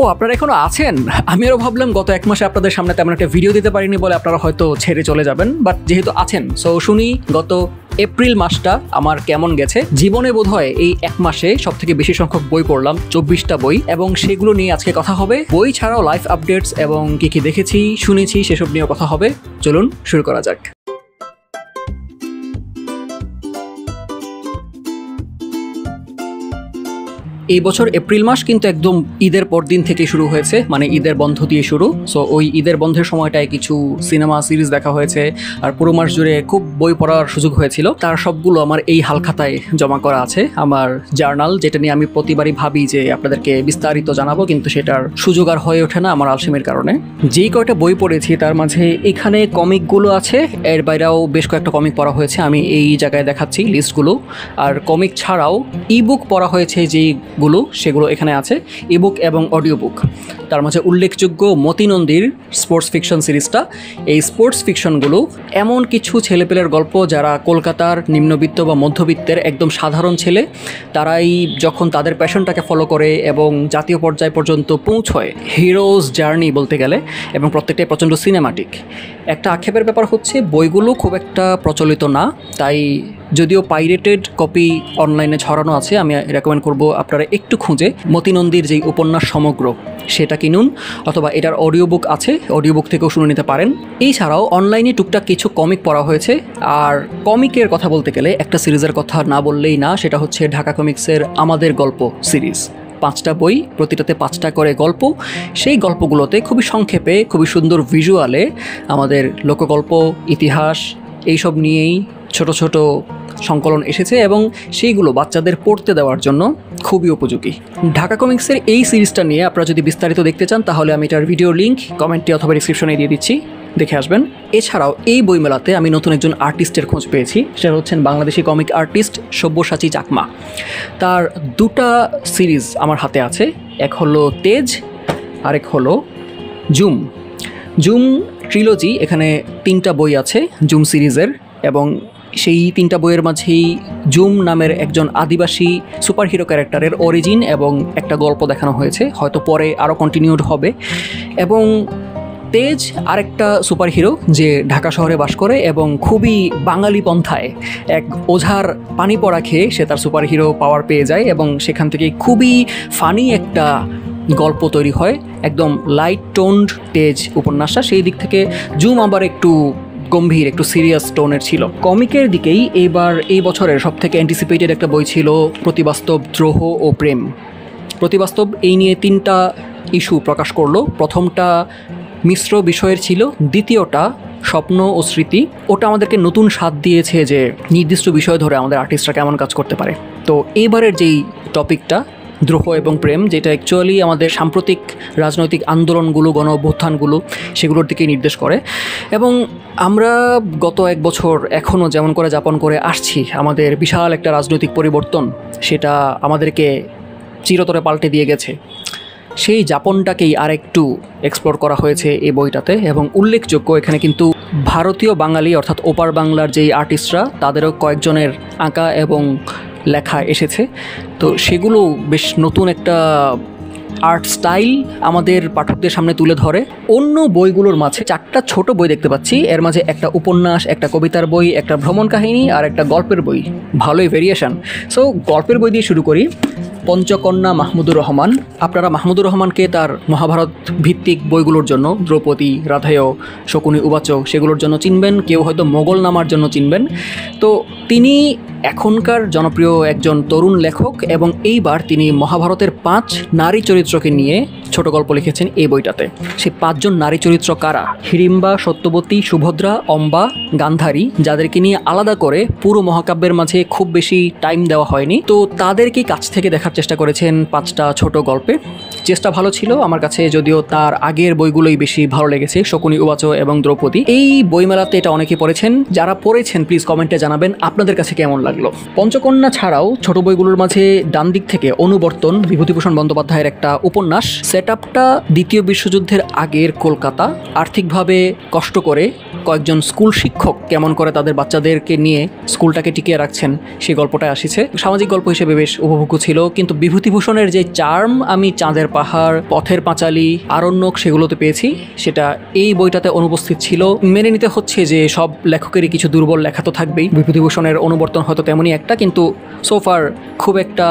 ও আপনারা এখনো আছেন? আমি আরও ভাবলাম গত এক মাসে আপনাদের সামনে তেমন একটা ভিডিও দিতে পারিনি বলে আপনারা হয়তো ছেড়ে চলে যাবেন, বাট যেহেতু আছেন সো শুনি গত এপ্রিল মাসটা আমার কেমন গেছে। জীবনে বোধহয় এই এক মাসে সবথেকে বেশি সংখ্যক বই পড়লাম, 24টা বই, এবং সেগুলো নিয়ে আজকে কথা হবে। বই ছাড়াও লাইফ আপডেটস এবং কি কি দেখেছি শুনেছি সেসব নিয়েও কথা হবে। চলুন শুরু করা যাক। এই বছর এপ্রিল মাস কিন্তু একদম ঈদের পর দিন থেকে শুরু হয়েছে, মানে ঈদের বন্ধ দিয়ে শুরু। সো ওই ঈদের বন্ধের সময়টায় কিছু সিনেমা সিরিজ দেখা হয়েছে, আর পুরো মাস জুড়ে খুব বই পড়ার সুযোগ হয়েছিল। তার সবগুলো আমার এই হালখাতায় জমা করা আছে, আমার জার্নাল, যেটা নিয়ে আমি প্রতিবারই ভাবি যে আপনাদেরকে বিস্তারিত জানাবো, কিন্তু সেটার সুযোগ আর হয়ে ওঠে না আমার আলসেমির কারণে। যেই কয়টা বই পড়েছি তার মাঝে এখানে কমিকগুলো আছে, এর বাইরেও বেশ কয়েকটা কমিক পড়া হয়েছে, আমি এই জায়গায় দেখাচ্ছি লিস্টগুলো। আর কমিক ছাড়াও ইবুক পড়া হয়েছে যেগুলো, সেগুলো এখানে আছে, ইবুক এবং অডিও বুক। তার মাঝে উল্লেখযোগ্য মতি নন্দীর স্পোর্টস ফিকশন সিরিজটা। এই স্পোর্টস ফিকশনগুলো এমন কিছু ছেলেপেলের গল্প যারা কলকাতার নিম্নবিত্ত বা মধ্যবিত্তের একদম সাধারণ ছেলে, তারাই যখন তাদের প্যাশনটাকে ফলো করে এবং জাতীয় পর্যায় পর্যন্ত পৌঁছয়, হিরোজ জার্নি বলতে গেলে, এবং প্রত্যেকটাই প্রচণ্ড সিনেমাটিক। একটা আক্ষেপের ব্যাপার হচ্ছে বইগুলো খুব একটা প্রচলিত না, তাই যদিও পাইরেটেড কপি অনলাইনে ছড়ানো আছে, আমি রেকমেন্ড করব আপনারা একটু খুঁজে মতি নন্দীর যেই উপন্যাস সমগ্র সেটা কিনুন, অথবা এটার অডিও বুক আছে, অডিও বুক থেকেও শুনে নিতে পারেন। এছাড়াও অনলাইনে টুকটাক কিছু কমিক পড়া হয়েছে। আর কমিকের কথা বলতে গেলে একটা সিরিজের কথা না বললেই না, সেটা হচ্ছে ঢাকা কমিক্সের আমাদের গল্প সিরিজ। 5টা বই, প্রতিটাতে 5টা করে গল্প। সেই গল্পগুলোতে খুবই সংক্ষেপে, খুবই সুন্দর ভিজুয়ালে আমাদের লোকগল্প, ইতিহাস এইসব নিয়েই ছোট ছোট সংকলন এসেছে, এবং সেইগুলো বাচ্চাদের পড়তে দেওয়ার জন্য খুবই উপযোগী। ঢাকা কমিক্সের এই সিরিজটা নিয়ে আপনারা যদি বিস্তারিত দেখতে চান তাহলে আমি এটার ভিডিও লিঙ্ক কমেন্টে অথবা ডিসক্রিপশনে দিয়ে দিচ্ছি, দেখে আসবেন। এছাড়াও এই বইমেলাতে আমি নতুন একজন আর্টিস্টের খোঁজ পেয়েছি, সেটা হচ্ছেন বাংলাদেশি কমিক আর্টিস্ট সব্যসাচী চাকমা। তার 2টা সিরিজ আমার হাতে আছে, এক হলো তেজ, আরেক হলো জুম। জুম ট্রিলজি, এখানে 3টা বই আছে জুম সিরিজের, এবং সেই 3টা বইয়ের মাঝেই জুম নামের একজন আদিবাসী সুপারহিরো ক্যারেক্টারের অরিজিন এবং একটা গল্প দেখানো হয়েছে, হয়তো পরে আরও কন্টিনিউড হবে। এবং তেজ আরেকটা সুপারহিরো যে ঢাকা শহরে বাস করে এবং খুবই বাঙালি পন্থায় এক ওঝার পানি পড়া খেয়ে সে তার সুপারহিরো পাওয়ার পেয়ে যায়, এবং সেখান থেকে খুবই ফানি একটা গল্প তৈরি হয়, একদম লাইট টোন্ড তেজ উপন্যাসটা। সেই দিক থেকে জুম আবার একটু গম্ভীর, একটু সিরিয়াস টোনের ছিল। কমিকের দিকেই এই বছরের সবথেকে অ্যান্টিসিপেটেড একটা বই ছিল প্রতিবাস্তব, দ্রোহ ও প্রেম। প্রতিবাস্তব এই নিয়ে 3টা ইস্যু প্রকাশ করলো। প্রথমটা মিশ্র বিষয়ের ছিল, দ্বিতীয়টা স্বপ্ন ও স্মৃতি। ওটা আমাদেরকে নতুন স্বাদ দিয়েছে যে নির্দিষ্ট বিষয় ধরে আমাদের আর্টিস্টরা কেমন কাজ করতে পারে। তো এবারের যেই টপিকটা দ্রোহ এবং প্রেম, যেটা অ্যাকচুয়ালি আমাদের সাম্প্রতিক রাজনৈতিক আন্দোলনগুলো, গণ অভ্যুত্থানগুলো, সেগুলোর দিকে নির্দেশ করে। এবং আমরা গত এক বছর এখনও যেমন করে যাপন করে আসছি, আমাদের বিশাল একটা রাজনৈতিক পরিবর্তন, সেটা আমাদেরকে চিরতরে পাল্টে দিয়ে গেছে। সেই যাপনটাকেই আরেকটু এক্সপ্লোর করা হয়েছে এই বইটাতে। এবং উল্লেখযোগ্য এখানে কিন্তু ভারতীয় বাঙালি অর্থাৎ ওপার বাংলার যেই আর্টিস্টরা, তাদেরও কয়েকজনের আঁকা এবং লেখা এসেছে। তো সেগুলো বেশ নতুন একটা আর্ট স্টাইল আমাদের পাঠকদের সামনে তুলে ধরে। অন্য বইগুলোর মাঝে 4টা ছোট বই দেখতে পাচ্ছি, এর মাঝে একটা উপন্যাস, একটা কবিতার বই, একটা ভ্রমণ কাহিনী আর একটা গল্পের বই। ভালোই ভেরিয়েশন। সো গল্পের বই দিয়ে শুরু করি। পঞ্চকন্যা মাহমুদুর রহমান। আপনারা মাহমুদুর রহমানকে তার মহাভারত ভিত্তিক বইগুলোর জন্য, দ্রৌপদী, রাধেয়, শকুনি, উবাচক, সেগুলোর জন্য চিনবেন, কেউ হয়তো মোগল নামার জন্য চিনবেন। তো তিনি এখনকার জনপ্রিয় একজন তরুণ লেখক, এবং এইবার তিনি মহাভারতের 5 নারী চরিত্রকে নিয়ে ছোট গল্প লিখেছেন এই বইটাতে। সেই 5 জন নারী চরিত্র কারা? হিড়িম্বা, সত্যবতী, সুভদ্রা, অম্বা, গান্ধারী, যাদেরকে নিয়ে আলাদা করে পুরো মহাকাব্যের মাঝে খুব বেশি টাইম দেওয়া হয়নি। তো তাদেরকে কাছ থেকে দেখার চেষ্টা করেছেন 5টা ছোট গল্পে। চেষ্টা ভালো ছিল আমার কাছে, যদিও তার আগের বইগুলোই বেশি ভালো লেগেছে, শকুনি, উবাচক এবং দ্রৌপদী। এই বইমেলাতে এটা অনেকে পড়েছেন, যারা পড়েছেন প্লিজ কমেন্টে জানাবেন আপনাদের কাছে কেমন লাগলো। পঞ্চকন্যা ছাড়াও ছোট বইগুলোর মাঝে ডান দিক থেকে অনুবর্তন, বিভূতিভূষণ বন্দ্যোপাধ্যায়ের একটা উপন্যাস। সেটআপটা দ্বিতীয় বিশ্বযুদ্ধের আগের কলকাতা, আর্থিকভাবে কষ্ট করে কয়েকজন স্কুল শিক্ষক কেমন করে তাদের বাচ্চাদেরকে নিয়ে স্কুলটাকে টিকিয়ে রাখছেন, সেই গল্পটা আসিছে। সামাজিক গল্প হিসেবে বেশ উপভোগ্য ছিল, কিন্তু বিভূতিভূষণের যে চার্ম আমি চাঁদের পাহাড়, পথের পাঁচালী, আরণ্যক সেগুলোতে পেয়েছি, সেটা এই বইটাতে অনুপস্থিত ছিল। মেনে নিতে হচ্ছে যে সব লেখকেরই কিছু দুর্বল লেখা তো থাকবেই। বিভূতিভূষণের অনুবর্তন হয়তো তেমনই একটা, কিন্তু সোফার খুব একটা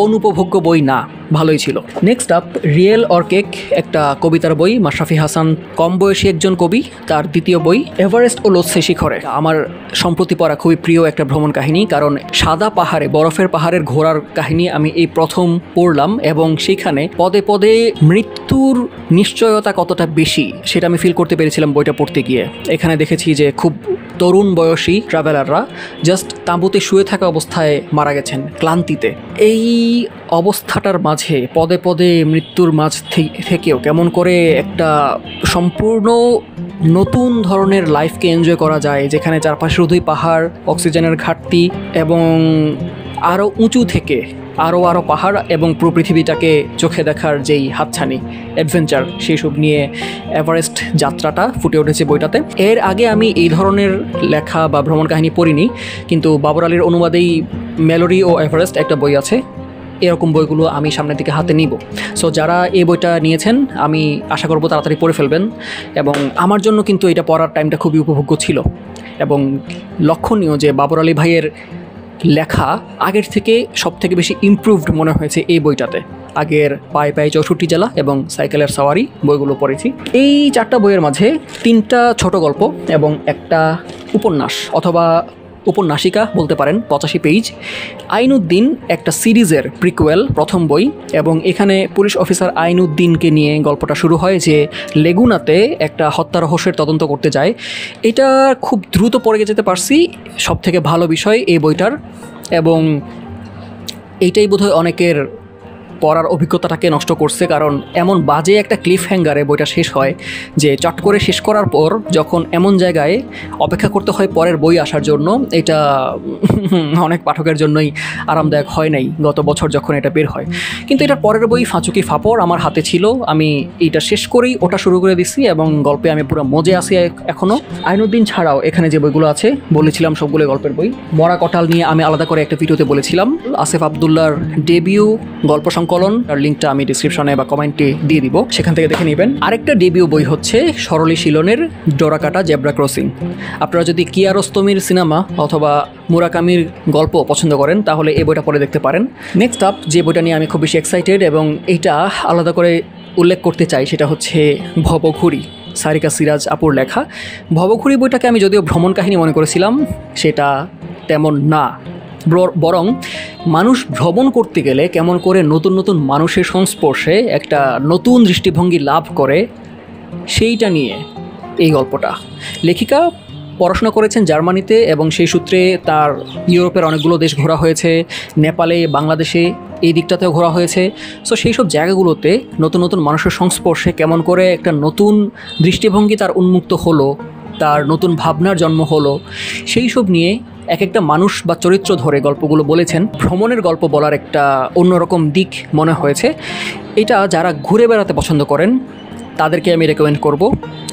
অনুপভোগ্য বই না, ভালোই ছিল। Next up real or cake, একটা কবিতার বই, মাশরাফি হাসান কম বয়সী একজন কবি, তার দ্বিতীয় বই। এভারেস্ট ও লোৎসে শিখরে আমার সম্প্রতি পড়া খুবই প্রিয় একটা ভ্রমণ কাহিনী, কারণ সাদা পাহাড়ে, বরফের পাহাড়ের ঘোরার কাহিনী আমি এই প্রথম পড়লাম, এবং সেখানে পদে পদে মৃত্যুর নিশ্চয়তা কতটা বেশি সেটা আমি ফিল করতে পেরেছিলাম বইটা পড়তে গিয়ে। এখানে দেখেছি যে খুব তরুণ বয়সী ট্রাভেলাররা জাস্ট তাঁবুতে শুয়ে থাকা অবস্থায় মারা গেছেন ক্লান্তিতে। এই অবস্থাটার মাঝে পদে পদে মৃত্যুর মাঝ থেকেও কেমন করে একটা সম্পূর্ণ নতুন ধরনের লাইফকে এনজয় করা যায়, যেখানে চারপাশে শুধুই পাহাড়, অক্সিজেনের ঘাটতি, এবং আরও উঁচু থেকে আরও পাহাড় এবং পুরো পৃথিবীটাকে চোখে দেখার যেই হাতছানি, অ্যাডভেঞ্চার, সেই সব নিয়ে এভারেস্ট যাত্রাটা ফুটে উঠেছে বইটাতে। এর আগে আমি এই ধরনের লেখা বা ভ্রমণ কাহিনী পড়িনি, কিন্তু বাবর আলীর অনুবাদেই মেলোডি ও এভারেস্ট একটা বই আছে, এরকম বইগুলো আমি সামনের দিকে হাতে নিব। সো যারা এই বইটা নিয়েছেন আমি আশা করব তাড়াতাড়ি পড়ে ফেলবেন, এবং আমার জন্য কিন্তু এটা পড়ার টাইমটা খুবই উপভোগ্য ছিল। এবং লক্ষণীয় যে বাবর আলী ভাইয়ের লেখা আগের থেকে সব থেকে বেশি ইমপ্রুভড মনে হয়েছে এই বইটাতে। আগের পায়ে পায়ে 64 জেলা এবং সাইকেলের সাওয়ারি বইগুলো পড়েছি। এই 4টা বইয়ের মাঝে 3টা ছোট গল্প এবং একটা উপন্যাস অথবা উপন্যাসিকা বলতে পারেন, 85 পেজ। আইনুদ্দিন একটা সিরিজের প্রিকুয়েল, প্রথম বই, এবং এখানে পুলিশ অফিসার আইনুদ্দিনকে নিয়ে গল্পটা শুরু হয়, যে লেগুনাতে একটা হত্যা রহস্যের তদন্ত করতে যায়। এটা খুব দ্রুত পড়ে যেতে পারছি, সব থেকে ভালো বিষয় এই বইটার, এবং এইটাই বোধহয় অনেকের পড়ার অভিজ্ঞতাটাকে নষ্ট করছে, কারণ এমন বাজে একটা ক্লিফ হ্যাঙ্গারে বইটা শেষ হয় যে চট করে শেষ করার পর যখন এমন জায়গায় অপেক্ষা করতে হয় পরের বই আসার জন্য, এটা অনেক পাঠকের জন্যই আরামদায়ক হয় নাই গত বছর যখন এটা বের হয়। কিন্তু এটার পরের বই ফাঁচুকি ফাপড় আমার হাতে ছিল, আমি এইটা শেষ করেই ওটা শুরু করে দিছি, এবং গল্পে আমি পুরো মজে আছি এখনও। আইনুদ্দিন ছাড়াও এখানে যে বইগুলো আছে বলেছিলাম সবগুলো গল্পের বই। মরা কটাল নিয়ে আমি আলাদা করে একটা ভিডিওতে বলেছিলাম। আসিফ আবদুল্লার ডেবিউ গল্প সংকলন, তার লিঙ্কটা আমি ডিসক্রিপশনে বা কমেন্টে দিয়ে দিব, সেখান থেকে দেখে নেবেন। আরেকটা ডেবিউ বই হচ্ছে সরলি শিলনের ডোরাকাটা জেব্রা ক্রসিং। আপনারা যদি কিয়ারোস্তমির সিনেমা অথবা মুরাকামির গল্প পছন্দ করেন তাহলে এই বইটা পড়ে দেখতে পারেন। নেক্সট আপ যে বইটা নিয়ে আমি খুব বেশি এক্সাইটেড এবং এইটা আলাদা করে উল্লেখ করতে চাই, সেটা হচ্ছে ভবঘুরি, সারিকা সিরাজ আপুর লেখা। ভবঘুরি বইটাকে আমি যদিও ভ্রমণ কাহিনী মনে করেছিলাম, সেটা তেমন না, বরং মানুষ ভ্রমণ করতে গেলে কেমন করে নতুন নতুন মানুষের সংস্পর্শে একটা নতুন দৃষ্টিভঙ্গি লাভ করে, সেইটা নিয়ে এই গল্পটা। লেখিকা পড়াশোনা করেছেন জার্মানিতে, এবং সেই সূত্রে তার ইউরোপের অনেকগুলো দেশ ঘোরা হয়েছে, নেপালে, বাংলাদেশে, এই দিকটাতেও ঘোরা হয়েছে। সো সেই সব জায়গাগুলোতে নতুন নতুন মানুষের সংস্পর্শে কেমন করে একটা নতুন দৃষ্টিভঙ্গি তার উন্মুক্ত হলো, তার নতুন ভাবনার জন্ম হলো, সেই সব নিয়ে এক একটা মানুষ বা চরিত্র ধরে গল্পগুলো বলেছেন। ভ্রমণের গল্প বলার একটা অন্যরকম দিক মনে হয়েছে। এটা যারা ঘুরে বেড়াতে পছন্দ করেন তাদেরকে আমি রেকমেন্ড করব।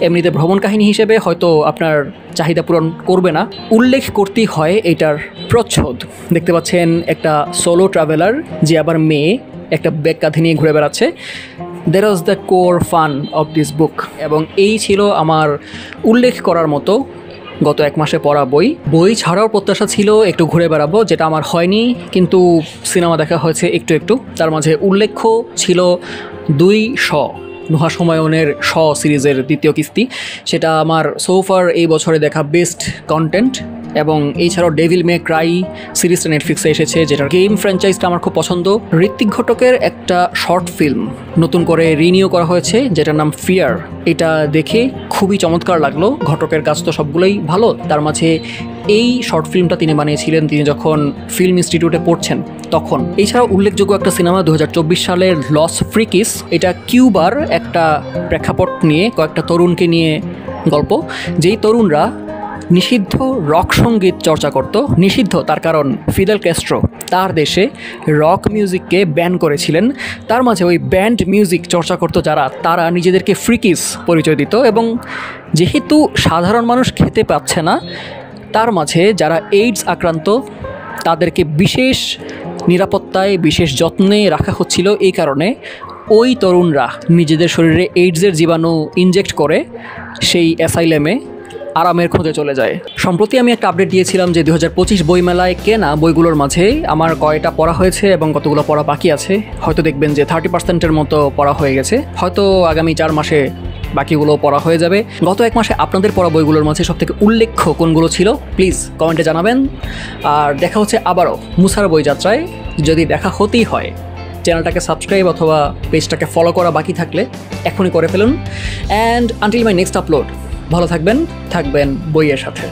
এমনিতে ভ্রমণ কাহিনী হিসেবে হয়তো আপনার চাহিদা পূরণ করবে না। উল্লেখ করতেই হয় এটার প্রচ্ছদ। দেখতে পাচ্ছেন একটা সোলো ট্রাভেলার, যে আবার মেয়ে, একটা ব্যাগ কাঁধে নিয়ে ঘুরে বেড়াচ্ছে। That was the core fun of this book, এবং এই ছিল আমার উল্লেখ করার মতো গত 1 মাসে পড়া বই ছাড়াও প্রত্যাশা ছিল একটু ঘুরে বেড়াবো, যেটা আমার হয়নি, কিন্তু সিনেমা দেখা হয়েছে একটু। তার মাঝে উল্লেখ্য ছিল 2 নুহা হুমায়ুনের সিরিজের দ্বিতীয় কিস্তি, সেটা আমার সোফার এই বছরে দেখা বেস্ট কন্টেন্ট। এবং এছাড়াও ডেভিল মে ক্রাই সিরিজটা নেটফ্লিক্সে এসেছে, যেটার গেম ফ্র্যাঞ্চাইজটা আমার খুব পছন্দ। ঋত্বিক ঘটকের একটা শর্ট ফিল্ম নতুন করে রিনিউ করা হয়েছে, যেটার নাম ফিয়ার। এটা দেখে খুবই চমৎকার লাগলো। ঘটকের কাজ তো সবগুলোই ভালো, তার মাঝে এই শর্ট ফিল্মটা তিনি বানিয়েছিলেন তিনি যখন ফিল্ম ইনস্টিটিউটে পড়ছেন তখন। এছাড়াও উল্লেখযোগ্য একটা সিনেমা 2024 সালের লস ফ্রিকিস, এটা কিউবার একটা প্রেক্ষাপট নিয়ে কয়েকটা তরুণকে নিয়ে গল্প, যেই তরুণরা নিষিদ্ধ রক সঙ্গীত চর্চা করত। নিষিদ্ধ তার কারণ ফিদেল ক্যাস্ট্রো তার দেশে রক মিউজিককে ব্যান করেছিলেন। তার মাঝে ওই ব্যান্ড মিউজিক চর্চা করত যারা, তারা নিজেদেরকে ফ্রিকিস পরিচয় দিত, এবং যেহেতু সাধারণ মানুষ খেতে পাচ্ছে না, তার মাঝে যারা এইডস আক্রান্ত তাদেরকে বিশেষ নিরাপত্তায়, বিশেষ যত্নে রাখা হচ্ছিল। এই কারণে ওই তরুণরা নিজেদের শরীরে এইডসের জীবাণু ইনজেক্ট করে সেই অ্যাসাইলেমে আরামের খোঁজে চলে যায়। সম্প্রতি আমি একটা আপডেট দিয়েছিলাম যে 2025 বইমেলায় কেনা বইগুলোর মাঝে আমার কয়টা পড়া হয়েছে এবং কতগুলো পড়া বাকি আছে। হয়তো দেখবেন যে 30%-এর মতো পড়া হয়ে গেছে, হয়তো আগামী 4 মাসে বাকিগুলো পড়া হয়ে যাবে। গত 1 মাসে আপনাদের পড়া বইগুলোর মাঝে সবথেকে উল্লেখ্য কোনগুলো ছিল প্লিজ কমেন্টে জানাবেন। আর দেখা হচ্ছে আবারও মুসার বই যাত্রায়। যদি দেখা হতেই হয়, চ্যানেলটাকে সাবস্ক্রাইব অথবা পেজটাকে ফলো করা বাকি থাকলে এখনই করে ফেলুন। And until my next upload, ভালো থাকবেন বইয়ের সাথে।